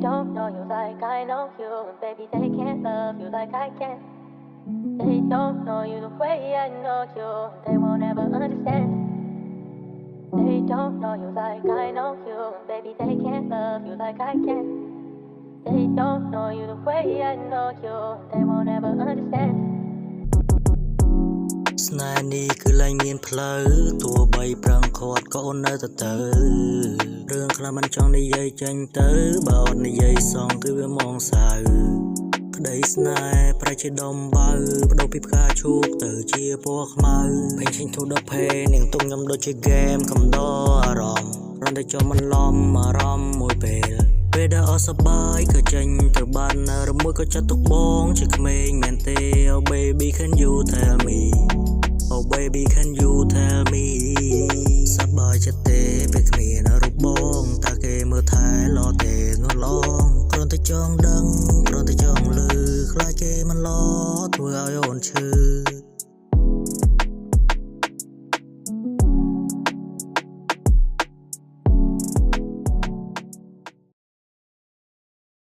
don't know you like I know you, and baby they can't love you like I can. They don't know you the way I know you, and they won't ever understand. They don't know you like I know you, and baby they can't love you like I can. They don't know you the way I know you, and they won't ever understand. ស្នេហ៍នេះគឺលែងមានផ្លូវទោះបីប្រឹងខាត់ក៏អូននៅទៅរឿងខ្លះមិនចង់និយាយចេញទៅបើអត់និយាយសងគឺវាមកសៅក្តីស្នេហ៍ប្រែជាដុំបើបដូរពីផ្កាឈូកទៅជាពណ៌ខ្មៅ Painting to the pain នាងទុំខ្ញុំដូចជា game កំដរអារម្មណ៍រំតែចុះមិនឡំអារម្មណ៍មួយពេលដែលអស់សប្បាយក៏ចេញទៅបានរមួយក៏ចិត្តទុកបងជាក្មេងមែនទេ Oh baby can you tell me Oh baby can you tell me សប្បាយចិត្តទេពេលគ្មានរូបបងតើគេមើលថែឡទេនោះឡងគ្រាន់តែចង់ដឹងគ្រាន់តែចង់ឮខ្លាចគេមិនឡធ្វើឲ្យអូនឈឺ